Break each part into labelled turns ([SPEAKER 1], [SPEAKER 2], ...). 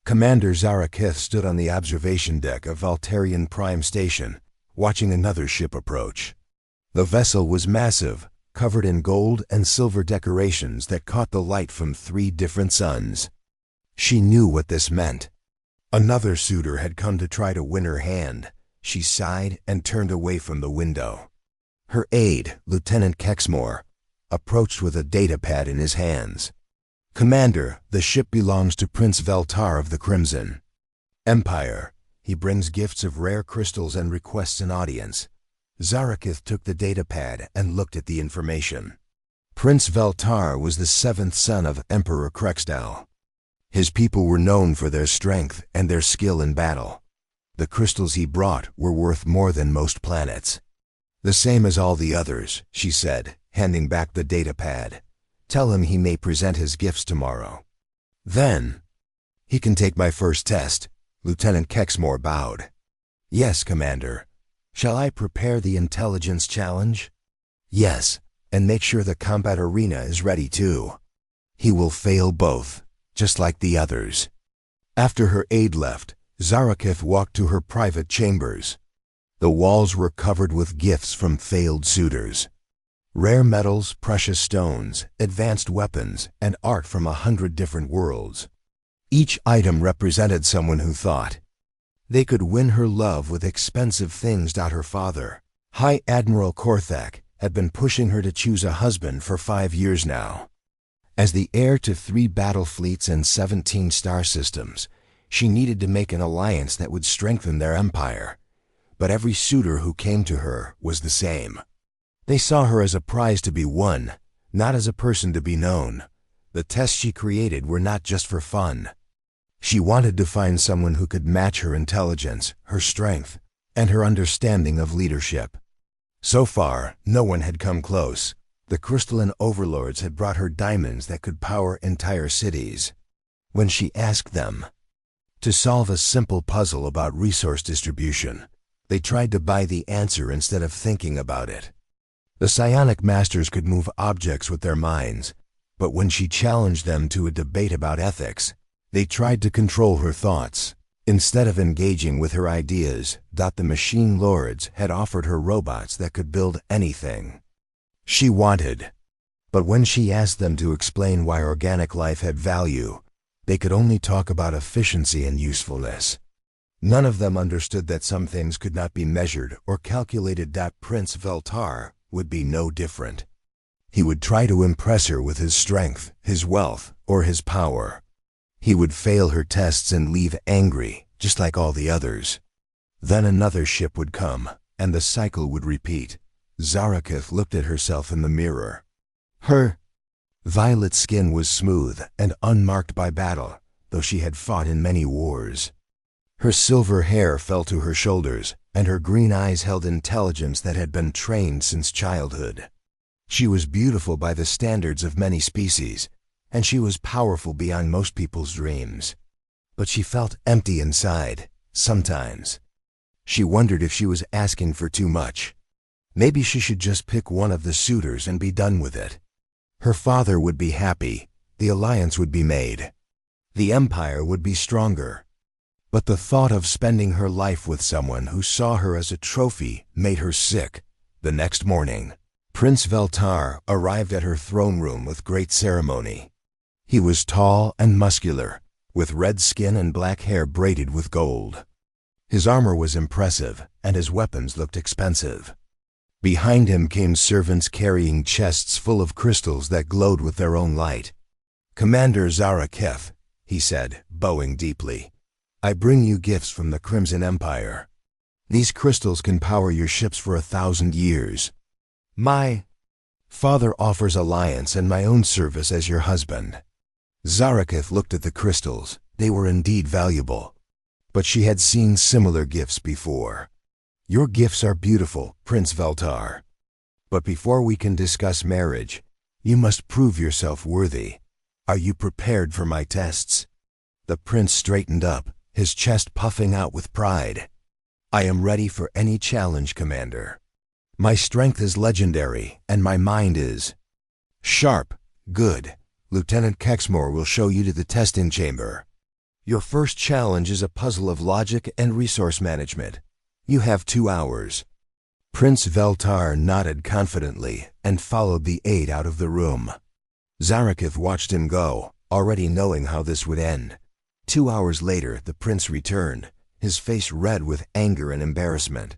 [SPEAKER 1] Commander Zarakith stood on the observation deck of Valterian Prime Station, watching another ship approach. The vessel was massive, covered in gold and silver decorations that caught the light from 3 different suns. She knew what this meant. Another suitor had come to try to win her hand. She sighed and turned away from the window. Her aide, Lieutenant Kexmore, approached with a datapad in his hands. "Commander, the ship belongs to Prince Veltar of the Crimson Empire. He brings gifts of rare crystals and requests an audience." Zarakith took the datapad and looked at the information. Prince Veltar was the 7th son of Emperor Krexdal. His people were known for their strength and their skill in battle. The crystals he brought were worth more than most planets. "The same as all the others," she said, handing back the datapad. "Tell him he may present his gifts tomorrow. Then, he can take my first test." Lieutenant Kexmore bowed. "Yes, Commander. Shall I prepare the intelligence challenge?" "Yes, and make sure the combat arena is ready too. He will fail both, just like the others." After her aide left, Zarakith walked to her private chambers. The walls were covered with gifts from failed suitors. Rare metals, precious stones, advanced weapons, and art from 100 different worlds. Each item represented someone who thought they could win her love with expensive things. Her father, High Admiral Korthak, had been pushing her to choose a husband for 5 years now. As the heir to 3 battle fleets and 17 star systems, she needed to make an alliance that would strengthen their empire. But every suitor who came to her was the same. They saw her as a prize to be won, not as a person to be known. The tests she created were not just for fun. She wanted to find someone who could match her intelligence, her strength, and her understanding of leadership. So far, no one had come close. The crystalline overlords had brought her diamonds that could power entire cities. When she asked them to solve a simple puzzle about resource distribution, they tried to buy the answer instead of thinking about it. The psionic masters could move objects with their minds, but when she challenged them to a debate about ethics, they tried to control her thoughts. Instead of engaging with her ideas, the machine lords had offered her robots that could build anything she wanted. But when she asked them to explain why organic life had value, they could only talk about efficiency and usefulness. None of them understood that some things could not be measured or calculated. Prince Veltar would be no different. He would try to impress her with his strength, his wealth, or his power. He would fail her tests and leave angry, just like all the others. Then another ship would come, and the cycle would repeat. Zarakith looked at herself in the mirror. Her violet skin was smooth and unmarked by battle, though she had fought in many wars. Her silver hair fell to her shoulders, and her green eyes held intelligence that had been trained since childhood. She was beautiful by the standards of many species, and she was powerful beyond most people's dreams. But she felt empty inside, sometimes. She wondered if she was asking for too much. Maybe she should just pick one of the suitors and be done with it. Her father would be happy, the alliance would be made. The empire would be stronger. But the thought of spending her life with someone who saw her as a trophy made her sick. The next morning, Prince Veltar arrived at her throne room with great ceremony. He was tall and muscular, with red skin and black hair braided with gold. His armor was impressive, and his weapons looked expensive. Behind him came servants carrying chests full of crystals that glowed with their own light. "Commander Zarakith," he said, bowing deeply, "I bring you gifts from the Crimson Empire. These crystals can power your ships for 1,000 years. My father offers alliance and my own service as your husband." Zarakith looked at the crystals. They were indeed valuable. But she had seen similar gifts before. "Your gifts are beautiful, Prince Veltar. But before we can discuss marriage, you must prove yourself worthy. Are you prepared for my tests?" The prince straightened up, his chest puffing out with pride. "I am ready for any challenge, Commander. My strength is legendary, and my mind is sharp." "Good. Lieutenant Kexmore will show you to the testing chamber." Your first challenge is a puzzle of logic and resource management. You have 2 hours. Prince Veltar nodded confidently and followed the aide out of the room. Zaraketh watched him go, already knowing how this would end. 2 hours later, the prince returned, his face red with anger and embarrassment.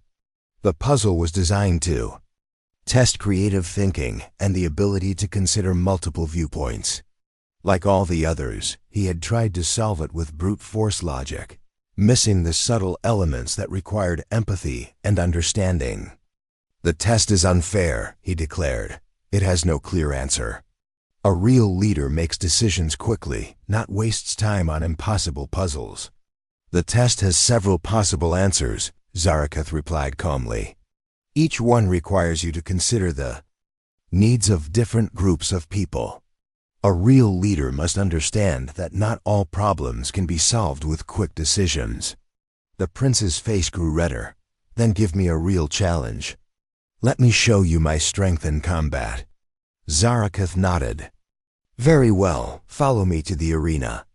[SPEAKER 1] The puzzle was designed to test creative thinking and the ability to consider multiple viewpoints. Like all the others, he had tried to solve it with brute force logic, missing the subtle elements that required empathy and understanding. The test is unfair, he declared. It has no clear answer. A real leader makes decisions quickly, not wastes time on impossible puzzles. The test has several possible answers, Zaraketh replied calmly. Each one requires you to consider the needs of different groups of people. A real leader must understand that not all problems can be solved with quick decisions. The prince's face grew redder. Then give me a real challenge. Let me show you my strength in combat. Zaraketh nodded. Very well, follow me to the arena.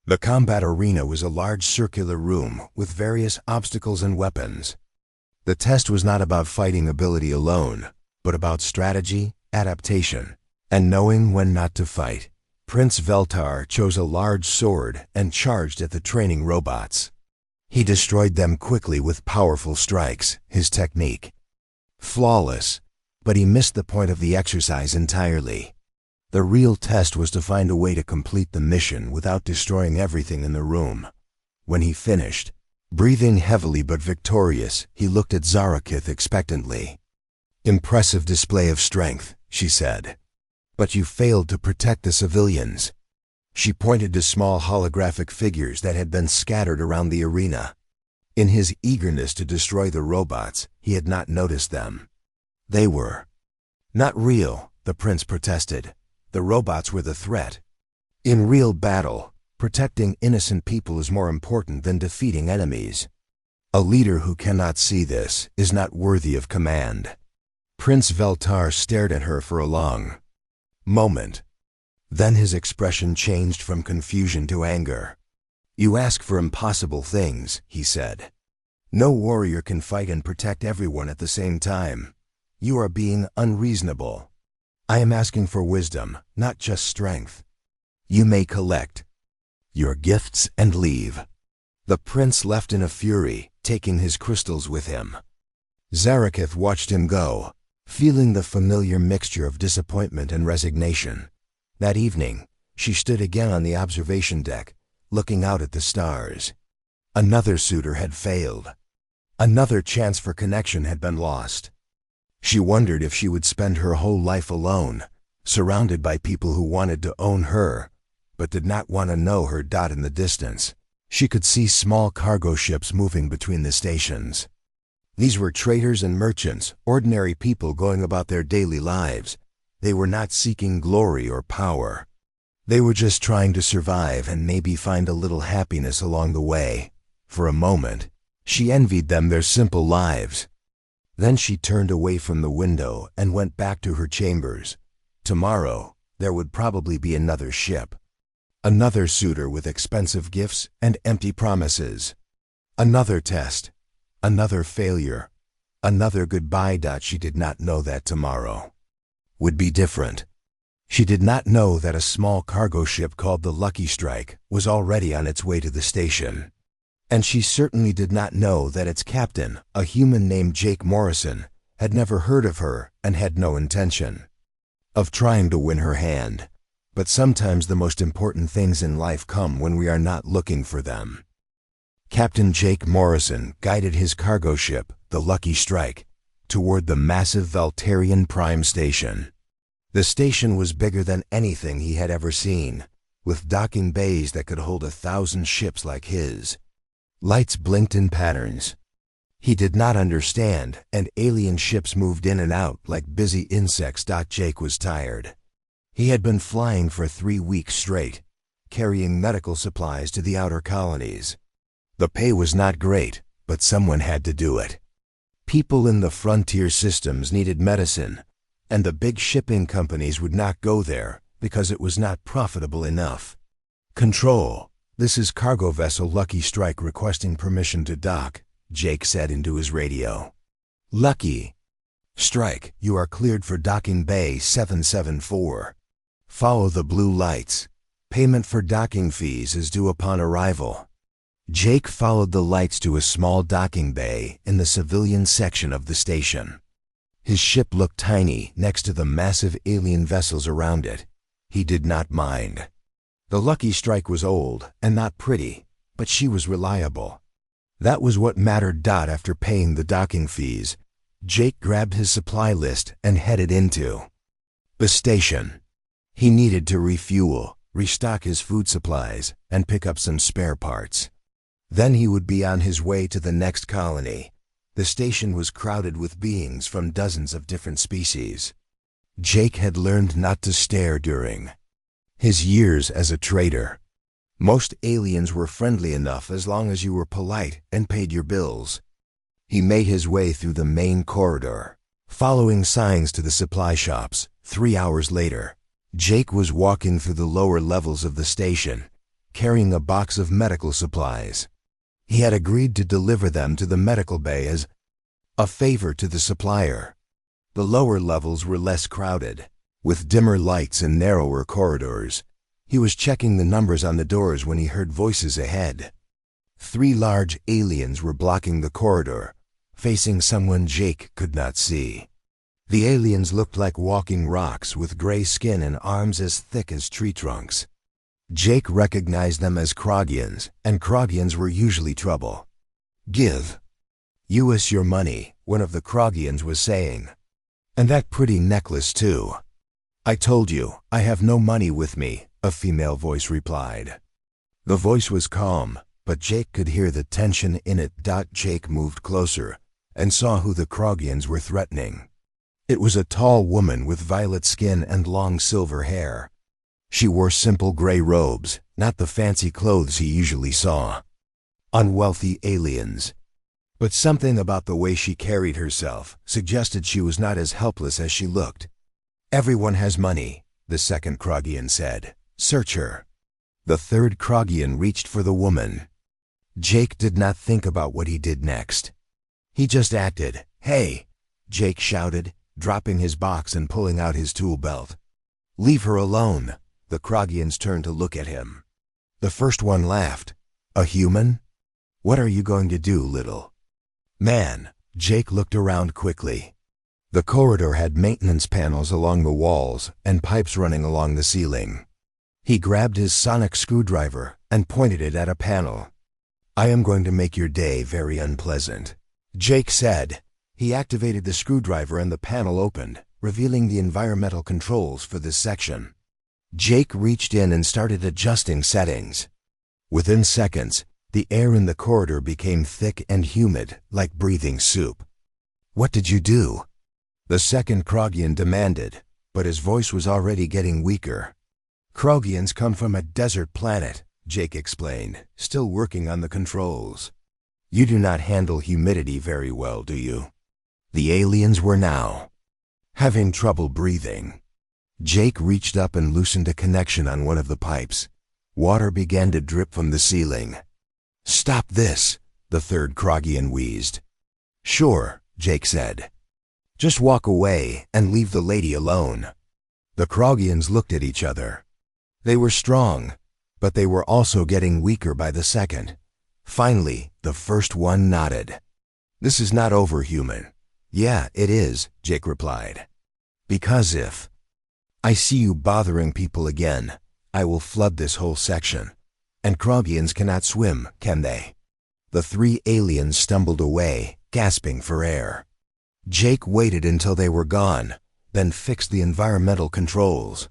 [SPEAKER 1] The combat arena was a large circular room with various obstacles and weapons. The test was not about fighting ability alone, but about strategy, adaptation, and knowing when not to fight. Prince Veltar chose a large sword and charged at the training robots. He destroyed them quickly with powerful strikes, his technique flawless, but he missed the point of the exercise entirely. The real test was to find a way to complete the mission without destroying everything in the room. When he finished, breathing heavily but victorious, he looked at Zaraketh expectantly. Impressive display of strength, she said. But you failed to protect the civilians. She pointed to small holographic figures that had been scattered around the arena. In his eagerness to destroy the robots, he had not noticed them. They were not real, the prince protested. The robots were the threat. In real battle, protecting innocent people is more important than defeating enemies. A leader who cannot see this is not worthy of command. Prince Veltar stared at her for a long moment. Then his expression changed from confusion to anger. You ask for impossible things, he said. No warrior can fight and protect everyone at the same time. You are being unreasonable. I am asking for wisdom, not just strength. You may collect your gifts and leave. The prince left in a fury, taking his crystals with him. Zaraketh watched him go, feeling the familiar mixture of disappointment and resignation. That evening, she stood again on the observation deck, looking out at the stars. Another suitor had failed. Another chance for connection had been lost. She wondered if she would spend her whole life alone, surrounded by people who wanted to own her, but did not want to know her dot in the distance. She could see small cargo ships moving between the stations. These were traders and merchants, ordinary people going about their daily lives. They were not seeking glory or power. They were just trying to survive and maybe find a little happiness along the way. For a moment, she envied them their simple lives. Then she turned away from the window and went back to her chambers. Tomorrow, there would probably be another ship. Another suitor with expensive gifts and empty promises. Another test. Another failure. Another goodbye. She did not know that tomorrow would be different. She did not know that a small cargo ship called the Lucky Strike was already on its way to the station. And she certainly did not know that its captain, a human named Jake Morrison, had never heard of her and had no intention of trying to win her hand. But sometimes the most important things in life come when we are not looking for them. Captain Jake Morrison guided his cargo ship, the Lucky Strike, toward the massive Veltarian Prime Station. The station was bigger than anything he had ever seen, with docking bays that could hold 1,000 ships like his. Lights blinked in patterns he did not understand, and alien ships moved in and out like busy insects. Jake was tired. He had been flying for 3 weeks straight, carrying medical supplies to the outer colonies. The pay was not great, but someone had to do it. People in the frontier systems needed medicine, and the big shipping companies would not go there because it was not profitable enough. Control, "This is cargo vessel Lucky Strike requesting permission to dock," Jake said into his radio. "Lucky Strike, you are cleared for docking bay 774. Follow the blue lights. Payment for docking fees is due upon arrival." Jake followed the lights to a small docking bay in the civilian section of the station. His ship looked tiny next to the massive alien vessels around it. He did not mind. The Lucky Strike was old and not pretty, but she was reliable. That was what mattered. After paying the docking fees, Jake grabbed his supply list and headed into the station. He needed to refuel, restock his food supplies, and pick up some spare parts. Then he would be on his way to the next colony. The station was crowded with beings from dozens of different species. Jake had learned not to stare during his years as a trader. Most aliens were friendly enough as long as you were polite and paid your bills. He made his way through the main corridor, following signs to the supply shops. 3 hours later, Jake was walking through the lower levels of the station, carrying a box of medical supplies. He had agreed to deliver them to the medical bay as a favor to the supplier. The lower levels were less crowded, with dimmer lights and narrower corridors. He was checking the numbers on the doors when he heard voices ahead. 3 large aliens were blocking the corridor, facing someone Jake could not see. The aliens looked like walking rocks with gray skin and arms as thick as tree trunks. Jake recognized them as Krogians, and Krogians were usually trouble. "Give us your money," one of the Krogians was saying. "And that pretty necklace too." "I told you, I have no money with me," a female voice replied. The voice was calm, but Jake could hear the tension in it. Jake moved closer and saw who the Krogians were threatening. It was a tall woman with violet skin and long silver hair. She wore simple gray robes, not the fancy clothes he usually saw on wealthy aliens. But something about the way she carried herself suggested she was not as helpless as she looked. "Everyone has money," the second Krogian said. "Search her." The third Krogian reached for the woman. Jake did not think about what he did next. He just acted. "Hey!" Jake shouted, dropping his box and pulling out his tool belt. "Leave her alone." The Krogians turned to look at him. The first one laughed. "A human? What are you going to do, little man?" Jake looked around quickly. The corridor had maintenance panels along the walls and pipes running along the ceiling. He grabbed his sonic screwdriver and pointed it at a panel. "I am going to make your day very unpleasant," Jake said. He activated the screwdriver and the panel opened, revealing the environmental controls for this section. Jake reached in and started adjusting settings. Within seconds, the air in the corridor became thick and humid, like breathing soup. "What did you do?" the second Krogian demanded, but his voice was already getting weaker. "Krogians come from a desert planet," Jake explained, still working on the controls. "You do not handle humidity very well, do you?" The aliens were now having trouble breathing. Jake reached up and loosened a connection on one of the pipes. Water began to drip from the ceiling. "Stop this," the third Krogian wheezed. "Sure," Jake said. "Just walk away and leave the lady alone." The Krogians looked at each other. They were strong, but they were also getting weaker by the second. Finally, the first one nodded. "This is not over, human." "Yeah, it is," Jake replied. "Because if I see you bothering people again, I will flood this whole section. And Krogians cannot swim, can they?" The 3 aliens stumbled away, gasping for air. Jake waited until they were gone, then fixed the environmental controls.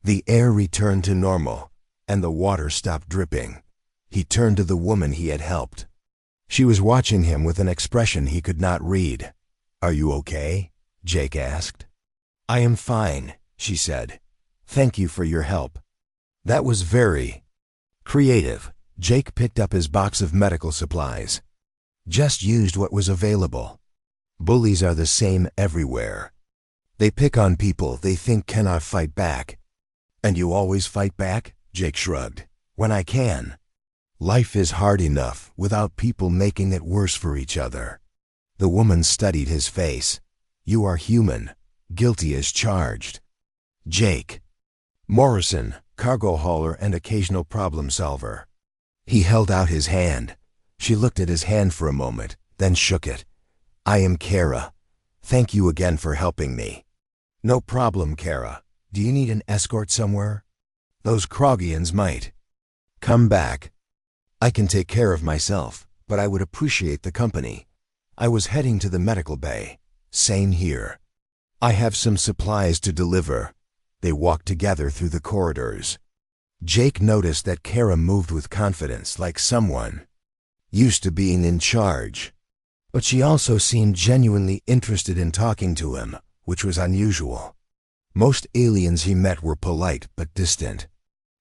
[SPEAKER 1] The air returned to normal, and the water stopped dripping. He turned to the woman he had helped. She was watching him with an expression he could not read. "Are you okay?" Jake asked. "I am fine," she said. "Thank you for your help." That was very creative. Jake picked up his box of medical supplies. Just used what was available. Bullies are the same everywhere. They pick on people they think cannot fight back. "And you always fight back?" Jake shrugged. "When I can." Life is hard enough without people making it worse for each other. The woman studied his face. You are human, guilty as charged. Jake. Morrison, cargo hauler and occasional problem solver. He held out his hand. She looked at his hand for a moment, then shook it. I am Kara. Thank you again for helping me. No problem, Kara. Do you need an escort somewhere? Those Krogians might. Come back. I can take care of myself, but I would appreciate the company. I was heading to the medical bay. Same here. I have some supplies to deliver. They walked together through the corridors. Jake noticed that Kara moved with confidence, like someone used to being in charge. But she also seemed genuinely interested in talking to him, which was unusual. Most aliens he met were polite but distant.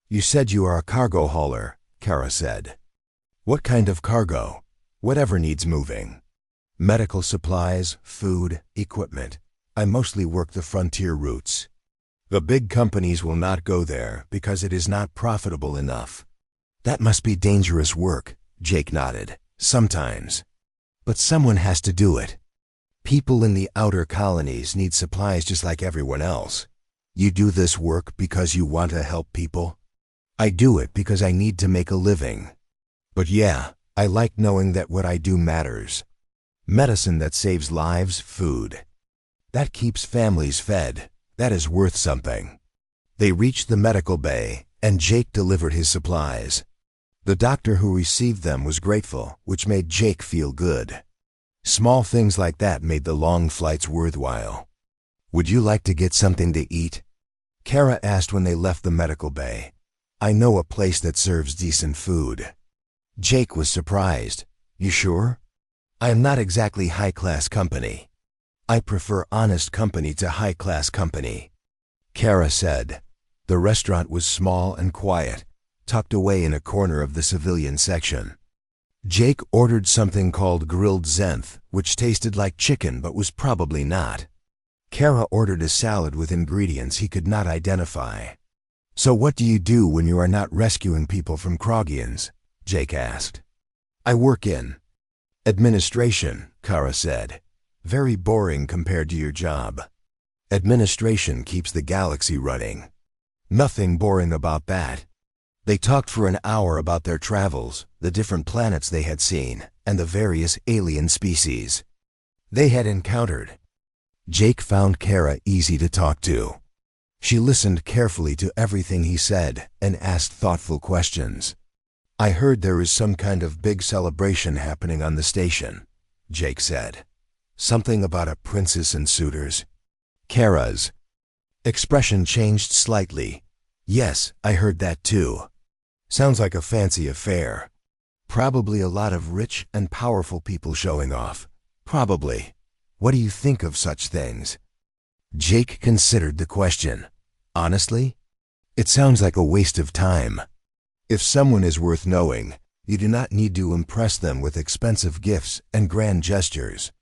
[SPEAKER 1] You said you are a cargo hauler, Kara said. What kind of cargo? Whatever needs moving. Medical supplies, food, equipment. I mostly work the frontier routes. The big companies will not go there because it is not profitable enough. That must be dangerous work, Jake nodded. Sometimes. But someone has to do it. People in the outer colonies need supplies just like everyone else. You do this work because you want to help people? I do it because I need to make a living. But yeah, I like knowing that what I do matters. Medicine that saves lives, food. That keeps families fed. That is worth something. They reached the medical bay, and Jake delivered his supplies. The doctor who received them was grateful, which made Jake feel good. Small things like that made the long flights worthwhile. Would you like to get something to eat? Kara asked when they left the medical bay. I know a place that serves decent food. Jake was surprised. You sure? I am not exactly high-class company. I prefer honest company to high-class company. Kara said. The restaurant was small and quiet, tucked away in a corner of the civilian section. Jake ordered something called grilled zenth, which tasted like chicken but was probably not. Kara ordered a salad with ingredients he could not identify. So what do you do when you are not rescuing people from Krogians? Jake asked. I work in administration, Kara said. Very boring compared to your job. Administration keeps the galaxy running. Nothing boring about that. They talked for an hour about their travels, the different planets they had seen, and the various alien species they had encountered. Jake found Kara easy to talk to. She listened carefully to everything he said and asked thoughtful questions. I heard there is some kind of big celebration happening on the station, Jake said. Something about a princess and suitors. Kara's expression changed slightly. Yes, I heard that too. Sounds like a fancy affair. Probably a lot of rich and powerful people showing off. Probably. What do you think of such things? Jake considered the question. Honestly, it sounds like a waste of time. If someone is worth knowing, you do not need to impress them with expensive gifts and grand gestures.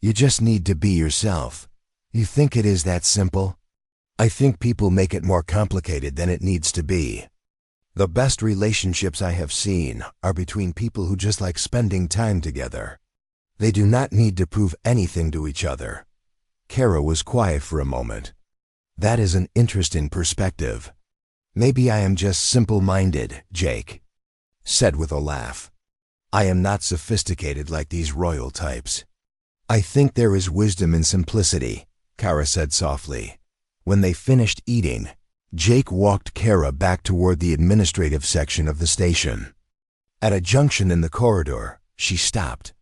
[SPEAKER 1] You just need to be yourself. You think it is that simple? I think people make it more complicated than it needs to be. The best relationships I have seen are between people who just like spending time together. They do not need to prove anything to each other. Kara was quiet for a moment. That is an interesting perspective. Maybe I am just simple-minded, Jake said with a laugh. I am not sophisticated like these royal types. I think there is wisdom in simplicity, Kara said softly. When they finished eating, Jake walked Kara back toward the administrative section of the station. At a junction in the corridor, she stopped.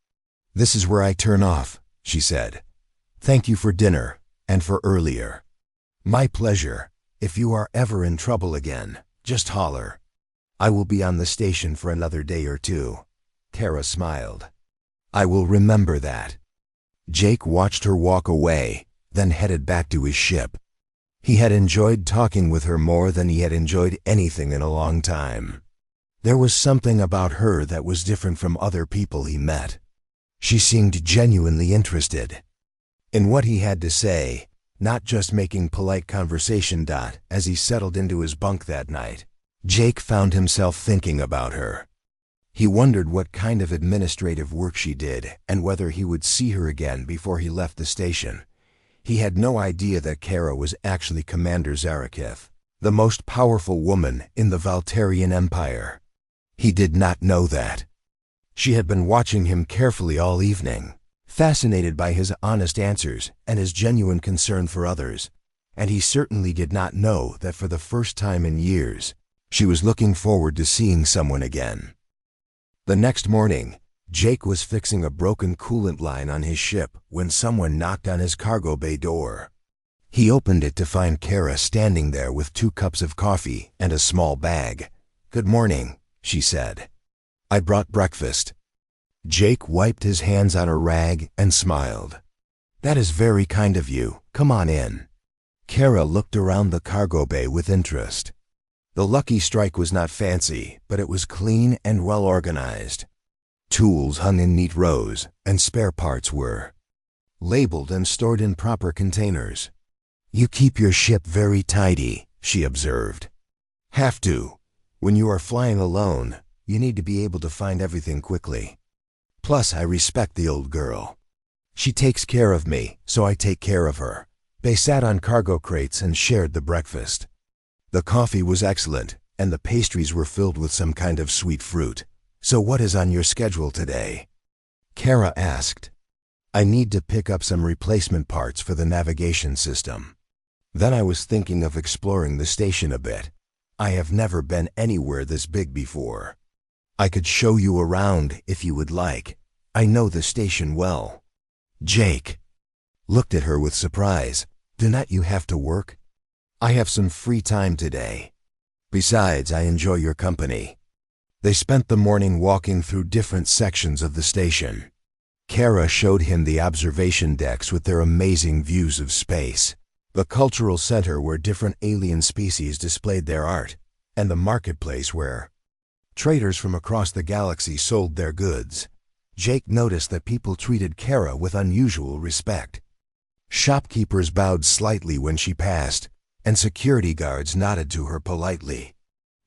[SPEAKER 1] This is where I turn off, she said. Thank you for dinner, and for earlier. My pleasure. If you are ever in trouble again, just holler. I will be on the station for another day or two. Kara smiled. I will remember that. Jake watched her walk away, then headed back to his ship. He had enjoyed talking with her more than he had enjoyed anything in a long time. There was something about her that was different from other people he met. She seemed genuinely interested in what he had to say, not just making polite conversation. As he settled into his bunk that night, Jake found himself thinking about her. He wondered what kind of administrative work she did and whether he would see her again before he left the station. He had no idea that Kara was actually Commander Zarakith, the most powerful woman in the Valterian Empire. He did not know that. She had been watching him carefully all evening, fascinated by his honest answers and his genuine concern for others, and he certainly did not know that for the first time in years, she was looking forward to seeing someone again. The next morning, Jake was fixing a broken coolant line on his ship when someone knocked on his cargo bay door. He opened it to find Kara standing there with 2 cups of coffee and a small bag. "Good morning," she said. "I brought breakfast." Jake wiped his hands on a rag and smiled. "That is very kind of you. Come on in." Kara looked around the cargo bay with interest. The Lucky Strike was not fancy, but it was clean and well organized. Tools hung in neat rows, and spare parts were labeled and stored in proper containers. "You keep your ship very tidy," she observed. "Have to. When you are flying alone, you need to be able to find everything quickly. Plus, I respect the old girl. She takes care of me, so I take care of her." They sat on cargo crates and shared the breakfast. The coffee was excellent, and the pastries were filled with some kind of sweet fruit. "So what is on your schedule today?" Kara asked. "I need to pick up some replacement parts for the navigation system. Then I was thinking of exploring the station a bit. I have never been anywhere this big before. I could show you around if you would like. I know the station well." Jake looked at her with surprise. "Do not you have to work?" "I have some free time today. Besides, I enjoy your company." They spent the morning walking through different sections of the station. Kara showed him the observation decks with their amazing views of space, the cultural center where different alien species displayed their art, and the marketplace where traders from across the galaxy sold their goods. Jake noticed that people treated Kara with unusual respect. Shopkeepers bowed slightly when she passed, and security guards nodded to her politely.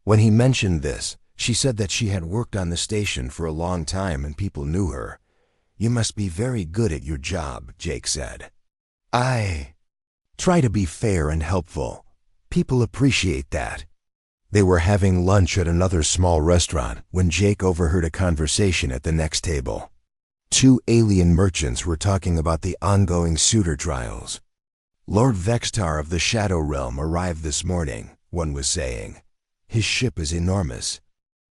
[SPEAKER 1] When he mentioned this, she said that she had worked on the station for a long time and people knew her. "You must be very good at your job," Jake said. "I try to be fair and helpful. People appreciate that." They were having lunch at another small restaurant when Jake overheard a conversation at the next table. 2 alien merchants were talking about the ongoing Suitor trials. "Lord Vextar of the Shadow Realm arrived this morning," one was saying. "His ship is enormous.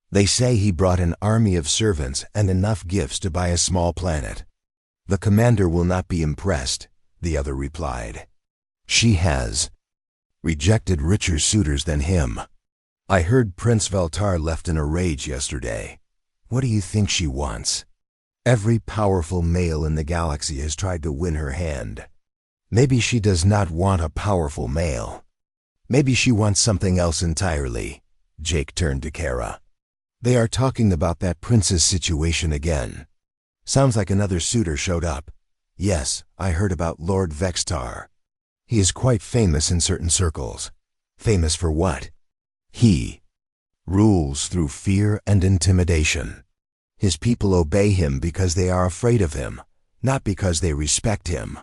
[SPEAKER 1] They say he brought an army of servants and enough gifts to buy a small planet." "The commander will not be impressed," the other replied. "She has rejected richer suitors than him. I heard Prince Veltar left in a rage yesterday. What do you think she wants? Every powerful male in the galaxy has tried to win her hand. Maybe she does not want a powerful male. Maybe she wants something else entirely." Jake turned to Kara. "They are talking about that princess situation again. Sounds like another suitor showed up. Yes, I heard about Lord Vextar. He is quite famous in certain circles." "Famous for what?" "He rules through fear and intimidation. His people obey him because they are afraid of him, not because they respect him."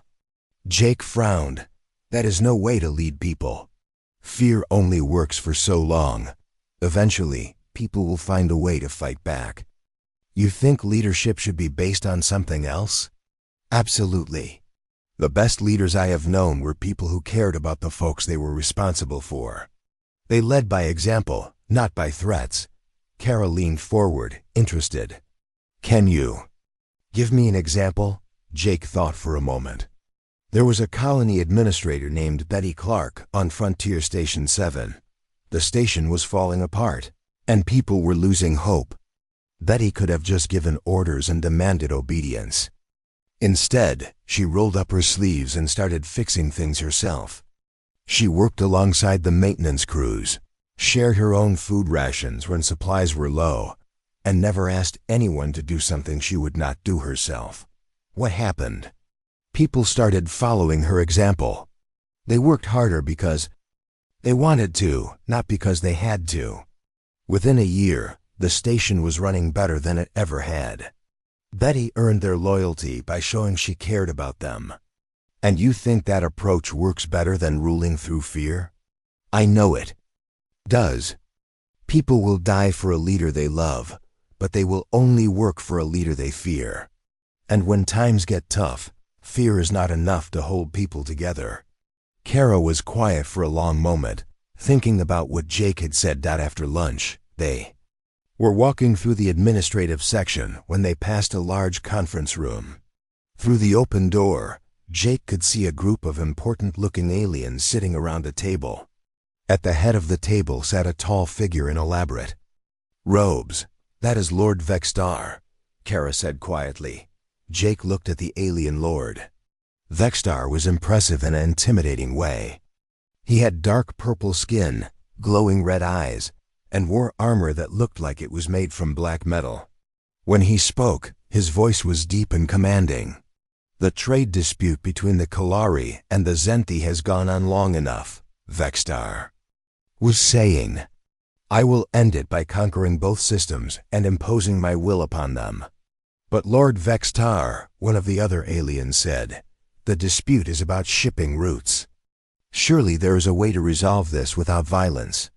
[SPEAKER 1] Jake frowned. "That is no way to lead people. Fear only works for so long. Eventually, people will find a way to fight back." "You think leadership should be based on something else?" "Absolutely. The best leaders I have known were people who cared about the folks they were responsible for. They led by example, not by threats." Kara leaned forward, interested. "Can you give me an example?" Jake thought for a moment. "There was a colony administrator named Betty Clark on Frontier Station 7. The station was falling apart, and people were losing hope. Betty could have just given orders and demanded obedience. Instead, she rolled up her sleeves and started fixing things herself. She worked alongside the maintenance crews, shared her own food rations when supplies were low, and never asked anyone to do something she would not do herself. What happened? People started following her example. They worked harder because they wanted to, not because they had to. Within a year, The station was running better than it ever had. Betty earned their loyalty by showing she cared about them. And you think that approach works better than ruling through fear? I know it does. People will die for a leader they love, but they will only work for a leader they fear. And when times get tough, fear is not enough to hold people together. Kara was quiet for a long moment, thinking about what Jake had said that after lunch. They were walking through the administrative section when they passed a large conference room. Through the open door, Jake could see a group of important-looking aliens sitting around a table. At the head of the table sat a tall figure in elaborate robes. That is Lord Vextar, Kara said quietly. Jake looked at the alien lord. Vextar was impressive in an intimidating way. He had dark purple skin, glowing red eyes, and wore armor that looked like it was made from black metal. When he spoke, his voice was deep and commanding. The trade dispute between the Kalari and the Zenthi has gone on long enough, Vextar was saying. I will end it by conquering both systems and imposing my will upon them. But Lord Vextar, one of the other aliens said, the dispute is about shipping routes. Surely there is a way to resolve this without violence.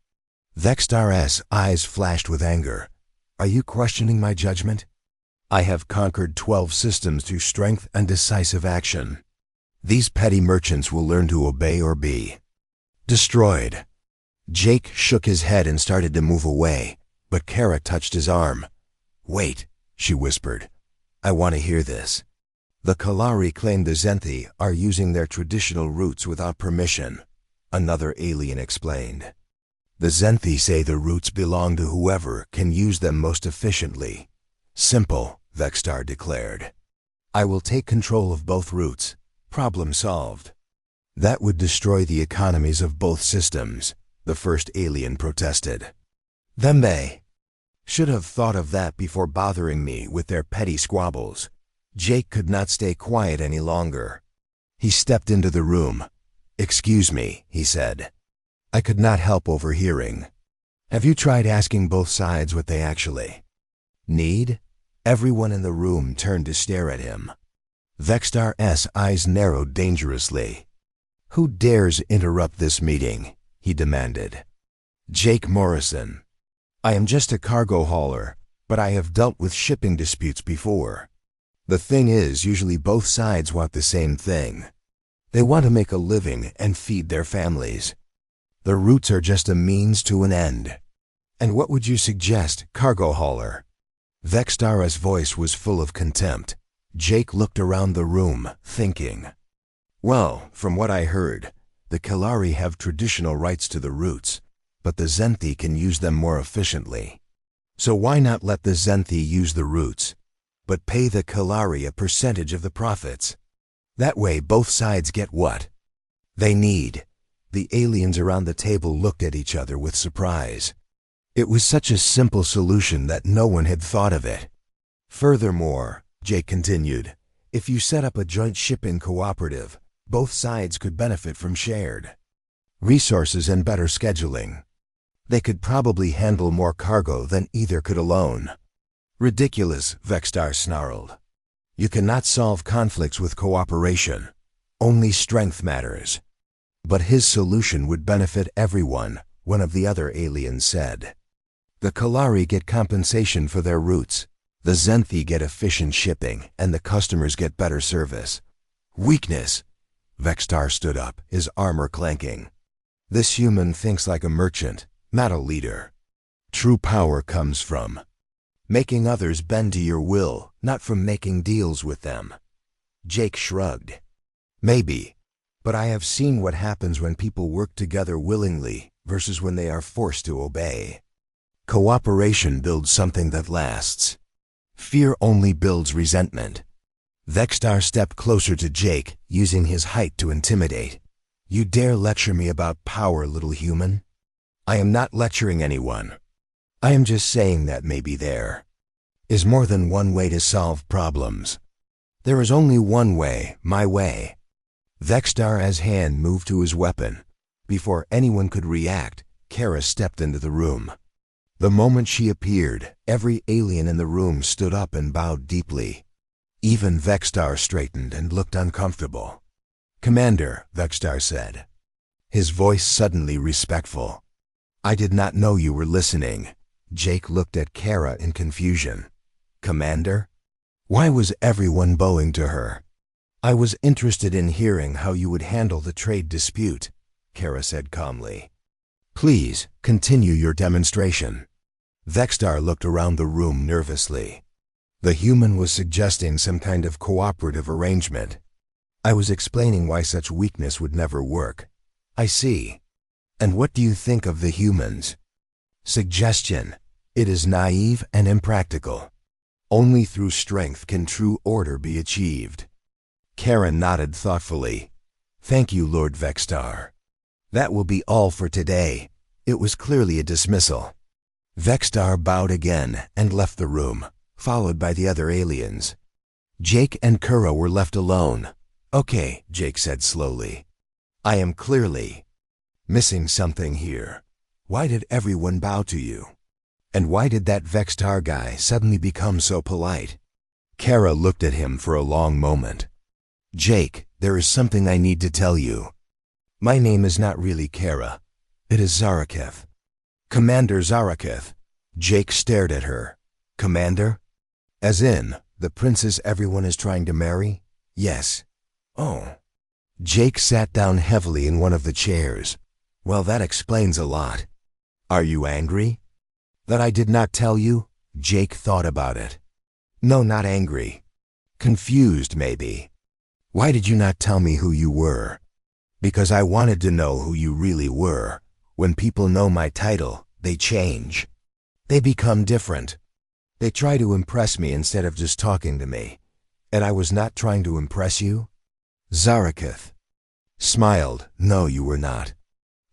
[SPEAKER 1] Vextar's eyes flashed with anger. Are you questioning my judgment? I have conquered 12 systems through strength and decisive action. These petty merchants will learn to obey or be destroyed. Jake shook his head and started to move away, but Kara touched his arm. Wait, she whispered. I want to hear this. The Kalari claim the Zenthi are using their traditional routes without permission, another alien explained. The Zenthi say the routes belong to whoever can use them most efficiently. Simple, Vextar declared. I will take control of both routes. Problem solved. That would destroy the economies of both systems, the first alien protested. Then they should have thought of that before bothering me with their petty squabbles. Jake could not stay quiet any longer. He stepped into the room. Excuse me, he said. I could not help overhearing. Have you tried asking both sides what they actually need? Everyone in the room turned to stare at him. Vextar's eyes narrowed dangerously. Who dares interrupt this meeting? He demanded. Jake Morrison. I am just a cargo hauler, but I have dealt with shipping disputes before. The thing is, usually both sides want the same thing. They want to make a living and feed their families. The routes are just a means to an end. And what would you suggest, cargo hauler? Vextar's voice was full of contempt. Jake looked around the room, thinking. Well, from what I heard, the Kalari have traditional rights to the routes, but the Zenthi can use them more efficiently. So why not let the Zenthi use the routes, but pay the Kalari a percentage of the profits? That way both sides get what they need. The aliens around the table looked at each other with surprise. It was such a simple solution that no one had thought of it. Furthermore, Jake continued, if you set up a joint shipping cooperative, both sides could benefit from shared resources and better scheduling. They could probably handle more cargo than either could alone. Ridiculous, Vextar snarled. You cannot solve conflicts with cooperation. Only strength matters. But his solution would benefit everyone, one of the other aliens said. The Kalari get compensation for their routes. The Zenthi get efficient shipping, and the customers get better service. Weakness. Vextar stood up, his armor clanking. This human thinks like a merchant, not a leader. True power comes from making others bend to your will, not from making deals with them. Jake shrugged. Maybe, but I have seen what happens when people work together willingly versus when they are forced to obey. Cooperation builds something that lasts. Fear only builds resentment. Vextar stepped closer to Jake, using his height to intimidate. You dare lecture me about power, little human? I am not lecturing anyone. I am just saying that maybe there is more than one way to solve problems. There is only one way, my way. Vextar's hand moved to his weapon. Before anyone could react, Kara stepped into the room. The moment she appeared, every alien in the room stood up and bowed deeply. Even Vextar straightened and looked uncomfortable. "Commander," Vextar said, his voice suddenly respectful. "I did not know you were listening." Jake looked at Kara in confusion. "Commander?" Why was everyone bowing to her? "I was interested in hearing how you would handle the trade dispute," Kara said calmly. "Please, continue your demonstration." Vextar looked around the room nervously. The human was suggesting some kind of cooperative arrangement. "I was explaining why such weakness would never work." "I see. And what do you think of the humans?" "Suggestion. It is naive and impractical. Only through strength can true order be achieved." Karen nodded thoughtfully. "Thank you, Lord Vextar. That will be all for today." It was clearly a dismissal. Vextar bowed again and left the room, followed by the other aliens. Jake and Kara were left alone. "Okay," Jake said slowly. "I am clearly missing something here. Why did everyone bow to you? And why did that Vextar guy suddenly become so polite?" Kara looked at him for a long moment. "Jake, there is something I need to tell you. My name is not really Kara. It is Zaraketh." "Commander Zaraketh." Jake stared at her. "Commander? As in, the princess everyone is trying to marry?" "Yes." "Oh." Jake sat down heavily in one of the chairs. "Well, that explains a lot. Are you angry that I did not tell you?" Jake thought about it. "No, not angry. Confused, maybe. Why did you not tell me who you were?" "Because I wanted to know who you really were. When people know my title, they change. They become different. They try to impress me instead of just talking to me. And I was not trying to impress you?" Zaraketh smiled. "No, you were not.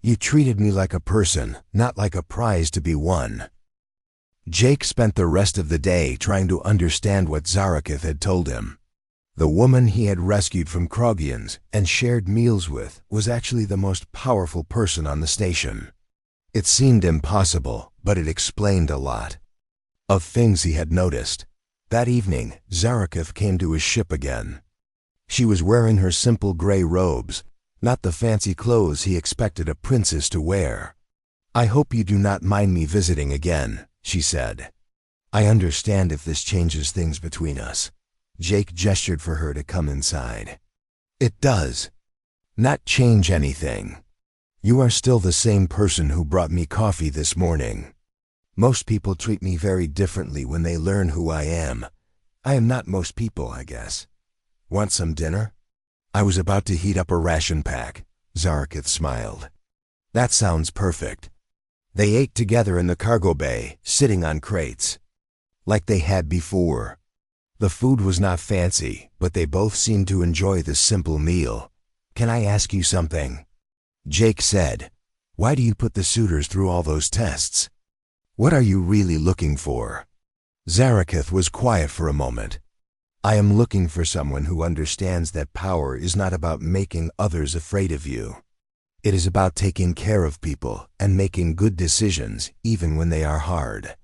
[SPEAKER 1] You treated me like a person, not like a prize to be won." Jake spent the rest of the day trying to understand what Zaraketh had told him. The woman he had rescued from Krogians and shared meals with was actually the most powerful person on the station. It seemed impossible, but it explained a lot of things he had noticed. That evening, Zaraketh came to his ship again. She was wearing her simple gray robes, not the fancy clothes he expected a princess to wear. "I hope you do not mind me visiting again," she said. "I understand if this changes things between us." Jake gestured for her to come inside. "It does not change anything. You are still the same person who brought me coffee this morning. Most people treat me very differently when they learn who I am. I am not most people, I guess. Want some dinner?" "I was about to heat up a ration pack." Zaraketh smiled. "That sounds perfect." They ate together in the cargo bay, sitting on crates, like they had before. The food was not fancy, but they both seemed to enjoy the simple meal. "Can I ask you something?" Jake said. "Why do you put the suitors through all those tests? What are you really looking for?" Zaraketh was quiet for a moment. "I am looking for someone who understands that power is not about making others afraid of you. It is about taking care of people and making good decisions even when they are hard.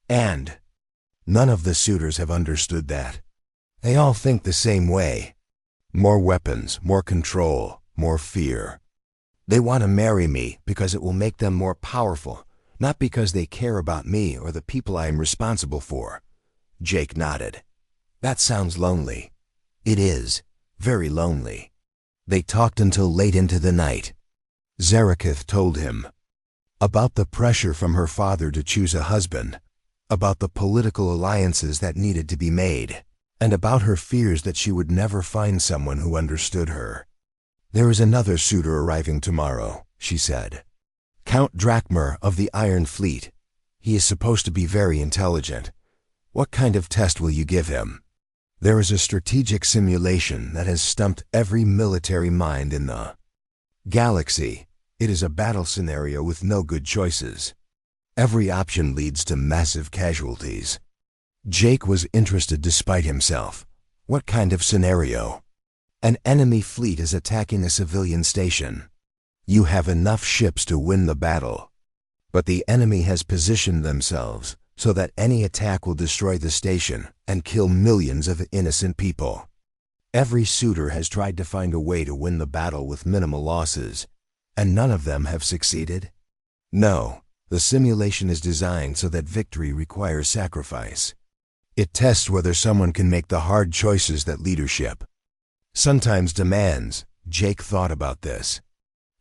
[SPEAKER 1] And none of the suitors have understood that. They all think the same way. More weapons, more control, more fear. They want to marry me because it will make them more powerful, not because they care about me or the people I am responsible for." Jake nodded. "That sounds lonely." "It is. Very lonely." They talked until late into the night. Zaraketh told him about the pressure from her father to choose a husband, about the political alliances that needed to be made, and about her fears that she would never find someone who understood her. "There is another suitor arriving tomorrow," she said. "Count Drakmer of the Iron Fleet. He is supposed to be very intelligent. What kind of test will you give him?" "There is a strategic simulation that has stumped every military mind in the galaxy. It is a battle scenario with no good choices. Every option leads to massive casualties." Jake was interested despite himself. "What kind of scenario?" "An enemy fleet is attacking a civilian station. You have enough ships to win the battle, But the enemy has positioned themselves so that any attack will destroy the station and kill millions of innocent people. Every suitor has tried to find a way to win the battle with minimal losses, and none of them have succeeded. No, the simulation is designed so that victory requires sacrifice. It tests whether someone can make the hard choices that leadership sometimes demands. Jake thought about this.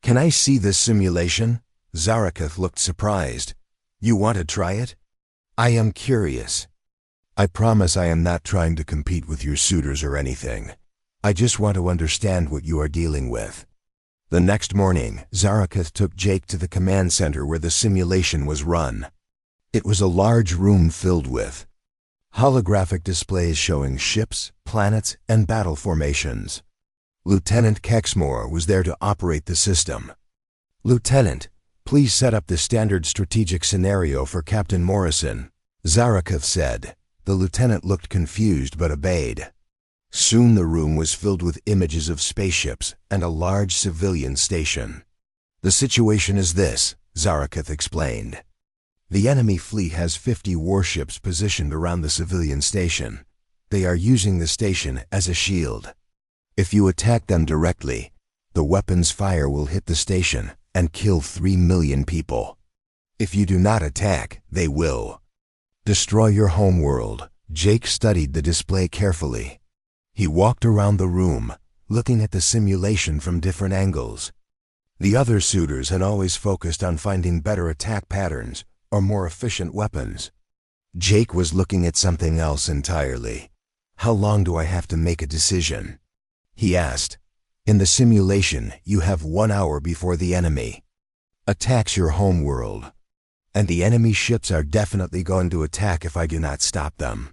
[SPEAKER 1] Can I see this simulation? Zarakath looked surprised. You want to try it? I am curious. I promise I am not trying to compete with your suitors or anything. I just want to understand what you are dealing with. The next morning, Zarakath took Jake to the command center where the simulation was run. It was a large room filled with holographic displays showing ships, planets, and battle formations. Lieutenant Kexmore was there to operate the system. Lieutenant, please set up the standard strategic scenario for Captain Morrison, Zarakath said. The lieutenant looked confused but obeyed. Soon the room was filled with images of spaceships and a large civilian station. The situation is this, Zarakath explained. The enemy fleet has 50 warships positioned around the civilian station. They are using the station as a shield. If you attack them directly, the weapon's fire will hit the station and kill 3 million people. If you do not attack, they will destroy your homeworld. Jake studied the display carefully. He walked around the room, looking at the simulation from different angles. The other suitors had always focused on finding better attack patterns or more efficient weapons. Jake was looking at something else entirely. How long do I have to make a decision? He asked. In the simulation, you have 1 hour before the enemy attacks your homeworld. And the enemy ships are definitely going to attack if I do not stop them.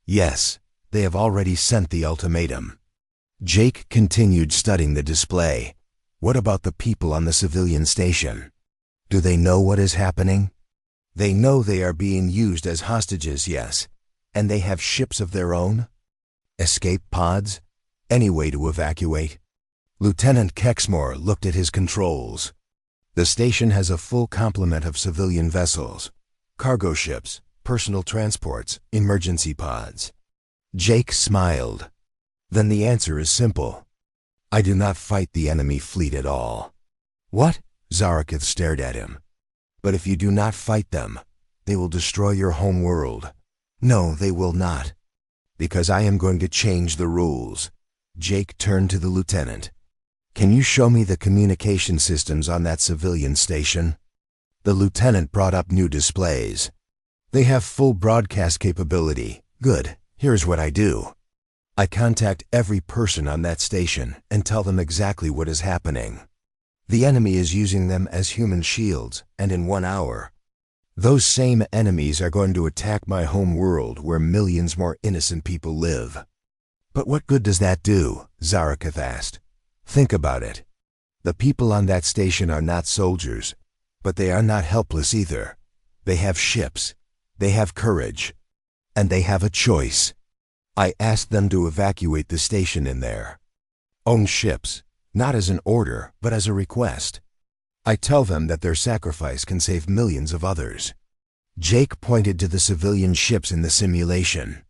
[SPEAKER 1] Yes, they have already sent the ultimatum. Jake continued studying the display. What about the people on the civilian station? Do they know what is happening? They know they are being used as hostages, yes. And they have ships of their own? Escape pods? Any way to evacuate? Lieutenant Kexmore looked at his controls. The station has a full complement of civilian vessels, cargo ships, personal transports, emergency pods. Jake smiled. Then the answer is simple. I do not fight the enemy fleet at all. What? Zarakath stared at him. But if you do not fight them, they will destroy your home world. No, they will not. Because I am going to change the rules. Jake turned to the lieutenant. Can you show me the communication systems on that civilian station? The lieutenant brought up new displays. They have full broadcast capability. Good. Here's what I do. I contact every person on that station and tell them exactly what is happening. The enemy is using them as human shields, and in 1 hour, those same enemies are going to attack my home world where millions more innocent people live. But what good does that do? Zarakath asked. Think about it. The people on that station are not soldiers, but they are not helpless either. They have ships, they have courage, and they have a choice. I asked them to evacuate the station in their own ships, not as an order, but as a request. I tell them that their sacrifice can save millions of others. Jake pointed to the civilian ships in the simulation.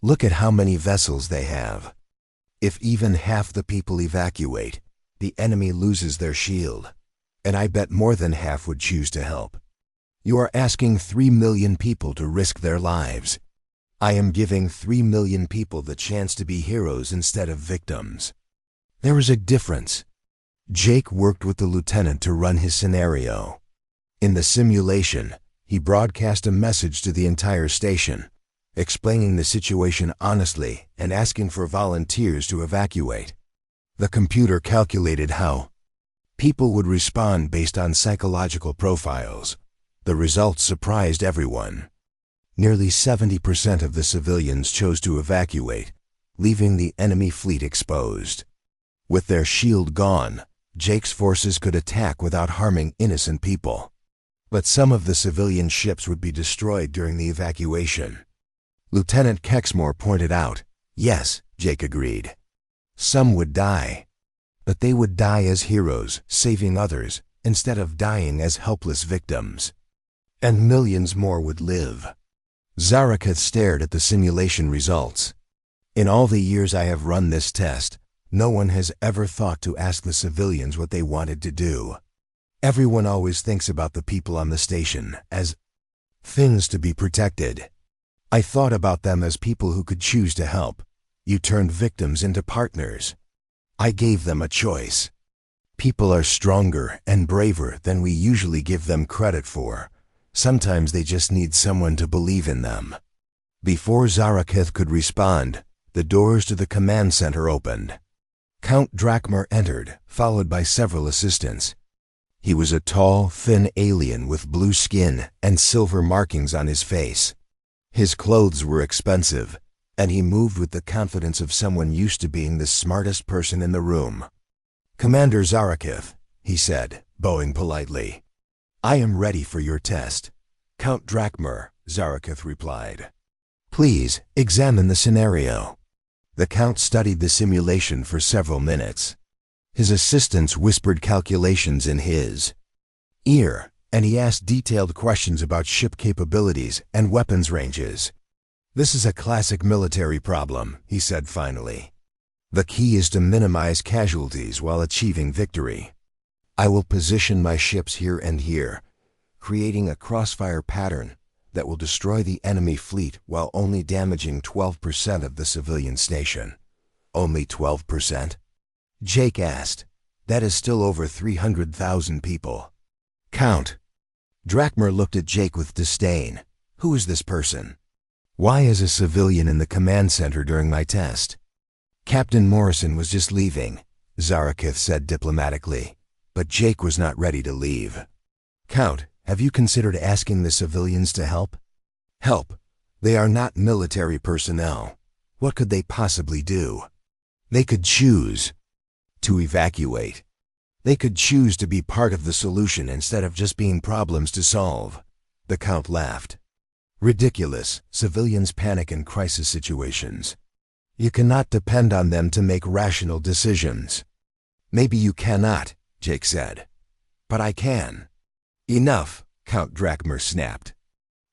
[SPEAKER 1] Look at how many vessels they have. If even half the people evacuate, the enemy loses their shield, and I bet more than half would choose to help. You are asking 3 million people to risk their lives. I am giving 3 million people the chance to be heroes instead of victims. There is a difference. Jake worked with the lieutenant to run his scenario. In the simulation, he broadcast a message to the entire station, explaining the situation honestly and asking for volunteers to evacuate. The computer calculated how people would respond based on psychological profiles. The results surprised everyone. Nearly 70% of the civilians chose to evacuate, leaving the enemy fleet exposed. With their shield gone, Jake's forces could attack without harming innocent people. But some of the civilian ships would be destroyed during the evacuation. Lieutenant Kexmore pointed out. Yes, Jake agreed. Some would die. But they would die as heroes, saving others, instead of dying as helpless victims. and millions more would live. Zaraketh stared at the simulation results. In all the years I have run this test, no one has ever thought to ask the civilians what they wanted to do. Everyone always thinks about the people on the station as things to be protected. I thought about them as people who could choose to help. You turned victims into partners. I gave them a choice. People are stronger and braver than we usually give them credit for. Sometimes they just need someone to believe in them. Before Zaraketh could respond, the doors to the command center opened. Count Drakmer entered, followed by several assistants. He was a tall, thin alien with blue skin and silver markings on his face. His clothes were expensive, and he moved with the confidence of someone used to being the smartest person in the room. "Commander Zaraketh," he said, bowing politely. "I am ready for your test." "Count Drakmer," Zaraketh replied. "Please, examine the scenario." The Count studied the simulation for several minutes. His assistants whispered calculations in his ear, and he asked detailed questions about ship capabilities and weapons ranges. "This is a classic military problem," he said finally. "The key is to minimize casualties while achieving victory. I will position my ships here and here, creating a crossfire pattern that will destroy the enemy fleet while only damaging 12% of the civilian station." "Only 12%? Jake asked. "That is still over 300,000 people." "Count." Drakmer looked at Jake with disdain. "Who is this person? Why is a civilian in the command center during my test?" "Captain Morrison was just leaving," Zaraketh said diplomatically, but Jake was not ready to leave. "Count, have you considered asking the civilians to help?" "Help? They are not military personnel. What could they possibly do? They could choose to evacuate. They could choose to be part of the solution instead of just being problems to solve." The Count laughed. "Ridiculous. Civilians panic in crisis situations. You cannot depend on them to make rational decisions." "Maybe you cannot," Jake said. "But I can." "Enough," Count Drakmer snapped.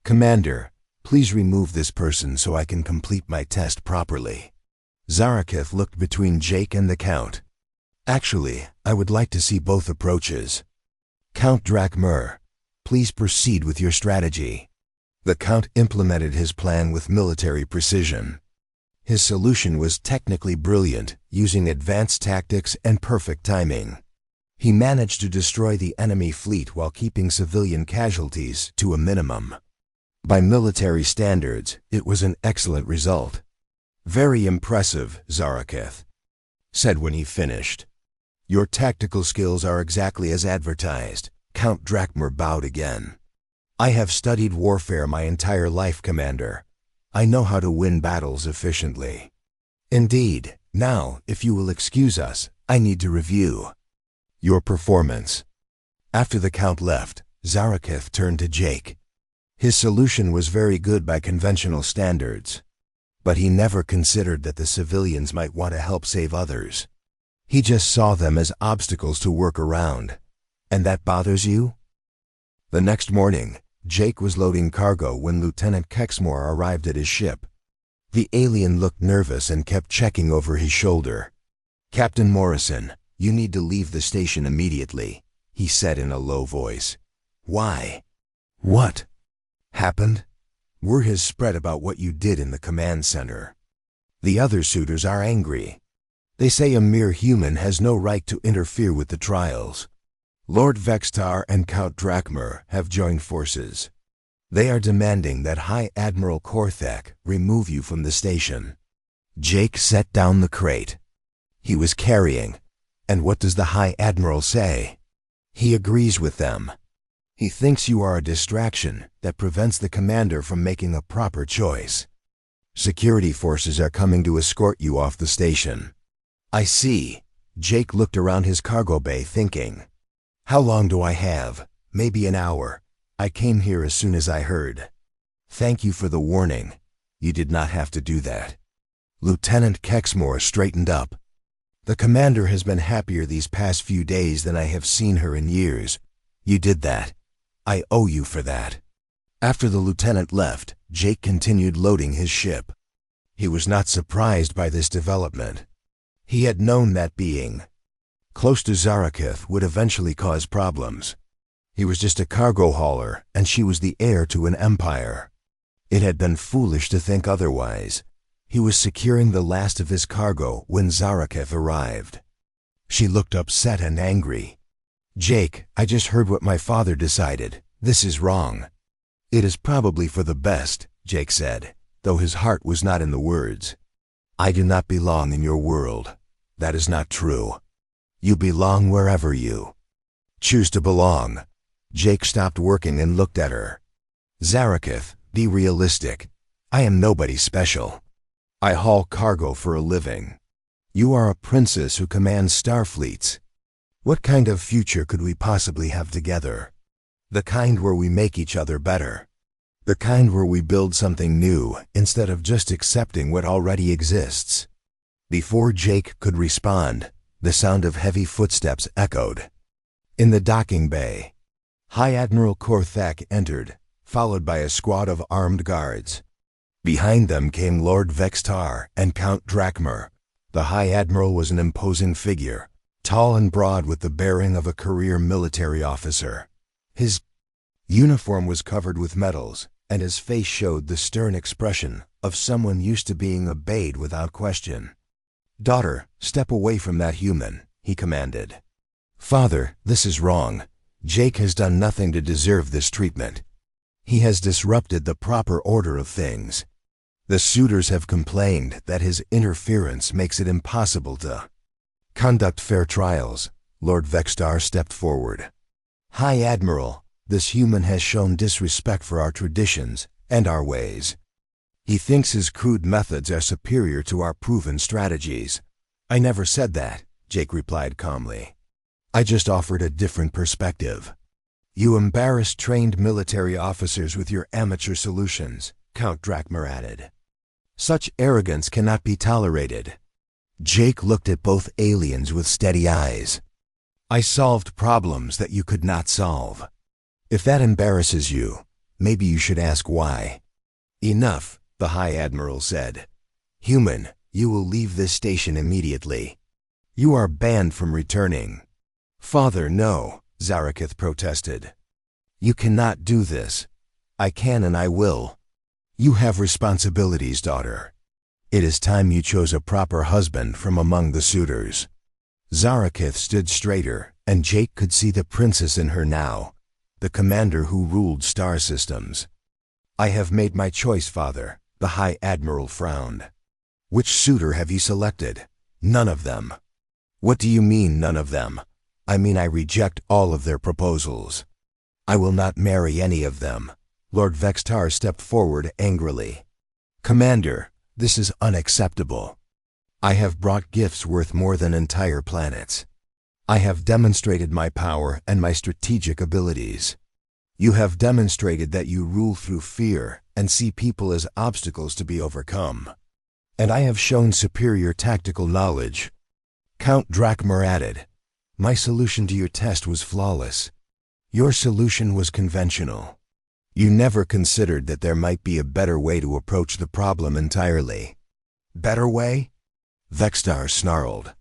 [SPEAKER 1] "Commander, please remove this person so I can complete my test properly." Zaraketh looked between Jake and the Count. "Actually, I would like to see both approaches." "Count Drakmer, please proceed with your strategy." The Count implemented his plan with military precision. His solution was technically brilliant, using advanced tactics and perfect timing. He managed to destroy the enemy fleet while keeping civilian casualties to a minimum. By military standards, it was an excellent result. "Very impressive," Zaraketh said when he finished. "Your tactical skills are exactly as advertised." Count Drakmer bowed again. "I have studied warfare my entire life, Commander. I know how to win battles efficiently." "Indeed. Now, if you will excuse us, I need to review your performance." After the Count left, Zaraketh turned to Jake. His solution was very good by conventional standards, but he never considered that the civilians might want to help save others. He just saw them as obstacles to work around. "And that bothers you?" The next morning, Jake was loading cargo when Lieutenant Kexmore arrived at his ship. The alien looked nervous and kept checking over his shoulder. "Captain Morrison, you need to leave the station immediately," he said in a low voice. "Why? What happened?" "Word has spread about what you did in the command center. The other suitors are angry. They say a mere human has no right to interfere with the trials. Lord Vextar and Count Drakmer have joined forces. They are demanding that High Admiral Korthek remove you from the station." Jake set down the crate he was carrying. "And what does the High Admiral say?" "He agrees with them. He thinks you are a distraction that prevents the commander from making a proper choice. Security forces are coming to escort you off the station." "I see." Jake looked around his cargo bay thinking. "How long do I have?" "Maybe an hour. I came here as soon as I heard." "Thank you for the warning. You did not have to do that." Lieutenant Kexmore straightened up. "The commander has been happier these past few days than I have seen her in years. You did that. I owe you for that." After the lieutenant left, Jake continued loading his ship. He was not surprised by this development. He had known that being close to Zaraketh would eventually cause problems. He was just a cargo hauler, and she was the heir to an empire. It had been foolish to think otherwise. He was securing the last of his cargo when Zaraketh arrived. She looked upset and angry. "Jake, I just heard what my father decided. This is wrong." "It is probably for the best," Jake said, though his heart was not in the words. "I do not belong in your world. That is not true. You belong wherever you choose to belong." Jake stopped working and looked at her. "Zaraketh, be realistic. I am nobody special. I haul cargo for a living. You are a princess who commands star fleets. What kind of future could we possibly have together? The kind where we make each other better. The kind where we build something new instead of just accepting what already exists." Before Jake could respond, the sound of heavy footsteps echoed. In the docking bay, High Admiral Korthak entered, followed by a squad of armed guards. Behind them came Lord Vextar and Count Drakmer. The High Admiral was an imposing figure, tall and broad with the bearing of a career military officer. His uniform was covered with medals, and his face showed the stern expression of someone used to being obeyed without question. "Daughter, step away from that human," he commanded. "Father, this is wrong. Jake has done nothing to deserve this treatment. He has disrupted the proper order of things. The suitors have complained that his interference makes it impossible to conduct fair trials." Lord Vextar stepped forward. "High Admiral, this human has shown disrespect for our traditions and our ways. He thinks his crude methods are superior to our proven strategies." "I never said that," Jake replied calmly. "I just offered a different perspective. You embarrass trained military officers with your amateur solutions," Count Drakmer added. "Such arrogance cannot be tolerated." Jake looked at both aliens with steady eyes. "I solved problems that you could not solve. If that embarrasses you, maybe you should ask why." "Enough," the High Admiral said. "Human, you will leave this station immediately. You are banned from returning." "Father, no," Zaraketh protested. "You cannot do this." "I can and I will." "You have responsibilities, daughter. It is time you chose a proper husband from among the suitors." Zaraketh stood straighter, and Jake could see the princess in her now, the commander who ruled star systems. "I have made my choice, father," the High Admiral frowned. "Which suitor have you selected?" "None of them." "What do you mean, none of them?" "I mean I reject all of their proposals. I will not marry any of them." Lord Vextar stepped forward angrily. "Commander, this is unacceptable. I have brought gifts worth more than entire planets. I have demonstrated my power and my strategic abilities. You have demonstrated that you rule through fear and see people as obstacles to be overcome. And I have shown superior tactical knowledge." Count Drakmer added, "My solution to your test was flawless. Your solution was conventional. You never considered that there might be a better way to approach the problem entirely." "Better way?" Vextar snarled.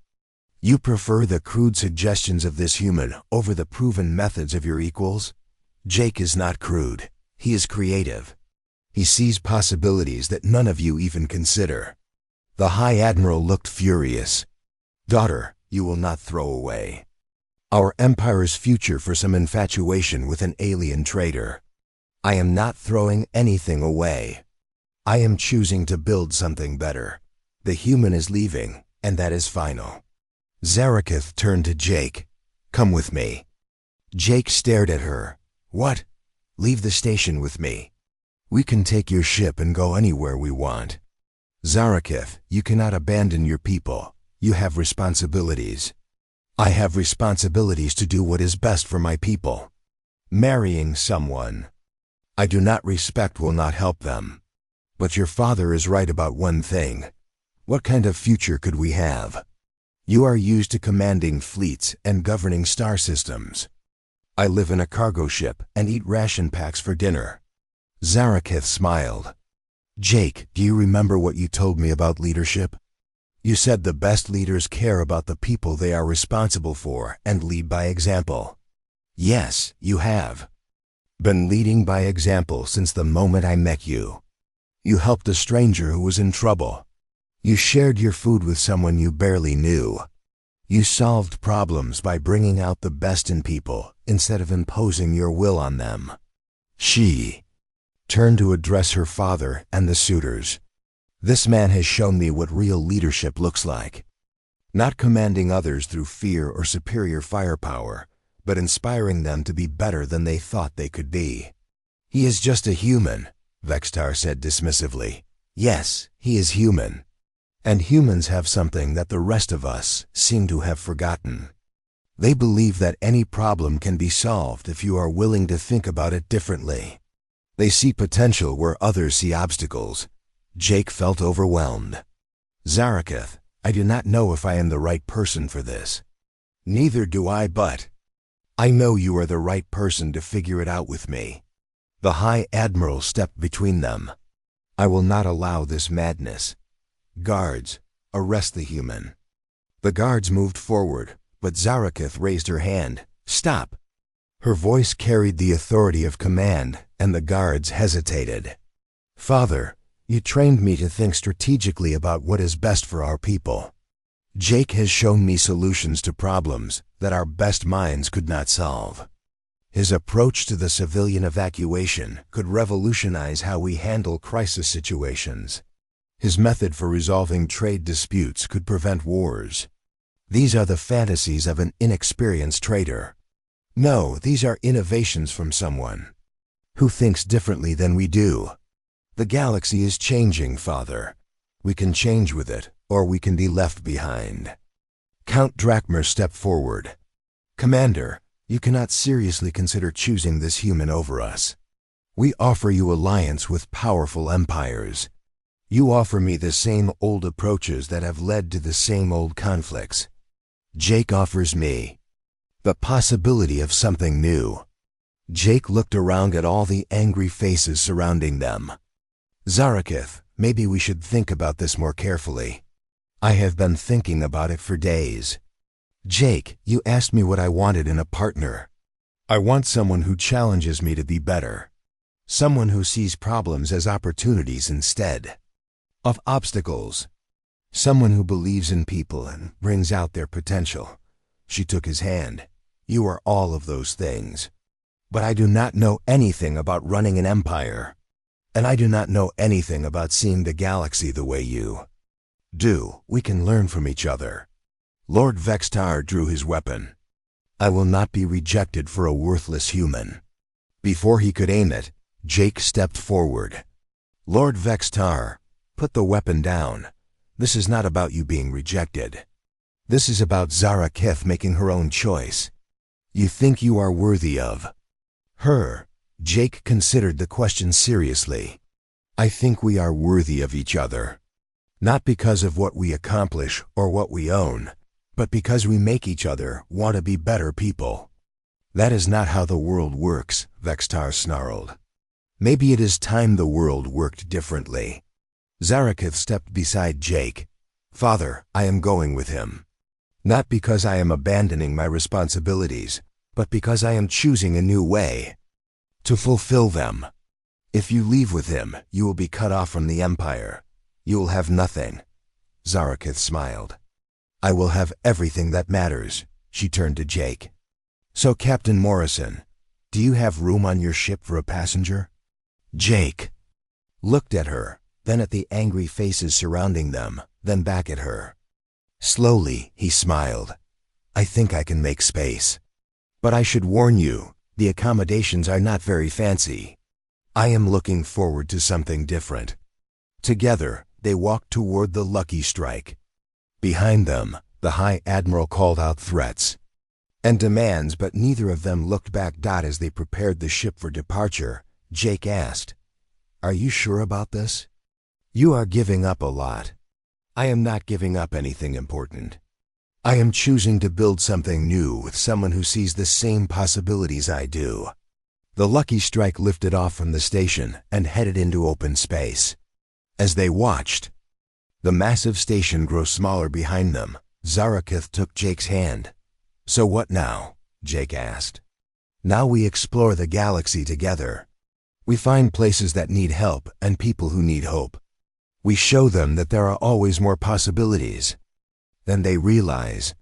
[SPEAKER 1] "You prefer the crude suggestions of this human over the proven methods of your equals? Jake is not crude. He is creative. He sees possibilities that none of you even consider." The High Admiral looked furious. "Daughter, you will not throw away our empire's future for some infatuation with an alien traitor. I am not throwing anything away. I am choosing to build something better. The human is leaving, and that is final." Zaraketh turned to Jake. "Come with me." Jake stared at her. "What?" "Leave the station with me. We can take your ship and go anywhere we want." "Zaraketh, you cannot abandon your people. You have responsibilities." "I have responsibilities to do what is best for my people. Marrying someone I do not respect will not help them. But your father is right about one thing. What kind of future could we have? You are used to commanding fleets and governing star systems. I live in a cargo ship and eat ration packs for dinner." Zarakith smiled. Jake, do you remember what you told me about leadership? You said the best leaders care about the people they are responsible for and lead by example. Yes, you have been leading by example since the moment I met you. You helped a stranger who was in trouble. You shared your food with someone you barely knew. You solved problems by bringing out the best in people instead of imposing your will on them. She turned to address her father and the suitors. This man has shown me what real leadership looks like. Not commanding others through fear or superior firepower, but inspiring them to be better than they thought they could be. He is just a human, Vextar said dismissively. Yes, he is human. And humans have something that the rest of us seem to have forgotten. They believe that any problem can be solved if you are willing to think about it differently. They see potential where others see obstacles. Jake felt overwhelmed. Zarakith, I do not know if I am the right person for this. Neither do I, but I know you are the right person to figure it out with me. The High Admiral stepped between them. I will not allow this madness. Guards, arrest the human. The guards moved forward, but Zarakith raised her hand. Stop! Her voice carried the authority of command, and the guards hesitated. Father, you trained me to think strategically about what is best for our people. Jake has shown me solutions to problems that our best minds could not solve. His approach to the civilian evacuation could revolutionize how we handle crisis situations. His method for resolving trade disputes could prevent wars. These are the fantasies of an inexperienced trader. No, these are innovations from someone who thinks differently than we do. The galaxy is changing, Father. We can change with it, or we can be left behind. Count Drakmer stepped forward. Commander, you cannot seriously consider choosing this human over us. We offer you alliance with powerful empires. You offer me the same old approaches that have led to the same old conflicts. Jake offers me the possibility of something new. Jake looked around at all the angry faces surrounding them. Zarakith, maybe we should think about this more carefully. I have been thinking about it for days. Jake, you asked me what I wanted in a partner. I want someone who challenges me to be better. Someone who sees problems as opportunities instead of obstacles. Someone who believes in people and brings out their potential. She took his hand. You are all of those things. But I do not know anything about running an empire. And I do not know anything about seeing the galaxy the way you do. We can learn from each other. Lord Vextar drew his weapon. I will not be rejected for a worthless human. Before he could aim it, Jake stepped forward. Lord Vextar, put the weapon down. This is not about you being rejected. This is about Zarakith making her own choice. You think you are worthy of her. Jake considered the question seriously. I think we are worthy of each other. Not because of what we accomplish or what we own, but because we make each other want to be better people. That is not how the world works, Vextar snarled. Maybe it is time the world worked differently. Zarakith stepped beside Jake. Father, I am going with him. Not because I am abandoning my responsibilities, but because I am choosing a new way to fulfill them. If you leave with him, you will be cut off from the Empire. You will have nothing. Zarakith smiled. I will have everything that matters. She turned to Jake. So, Captain Morrison, do you have room on your ship for a passenger? Jake looked at her, then at the angry faces surrounding them, then back at her. Slowly, he smiled. I think I can make space. But I should warn you, the accommodations are not very fancy. I am looking forward to something different. Together, they walked toward the Lucky Strike. Behind them, the High Admiral called out threats and demands, but neither of them looked back. As they prepared the ship for departure, Jake asked, Are you sure about this? You are giving up a lot. I am not giving up anything important. I am choosing to build something new with someone who sees the same possibilities I do. The Lucky Strike lifted off from the station and headed into open space. As they watched, the massive station grow smaller behind them. Zarakith took Jake's hand. "So what now?" Jake asked. "Now we explore the galaxy together. We find places that need help and people who need hope. We show them that there are always more possibilities." Then they realize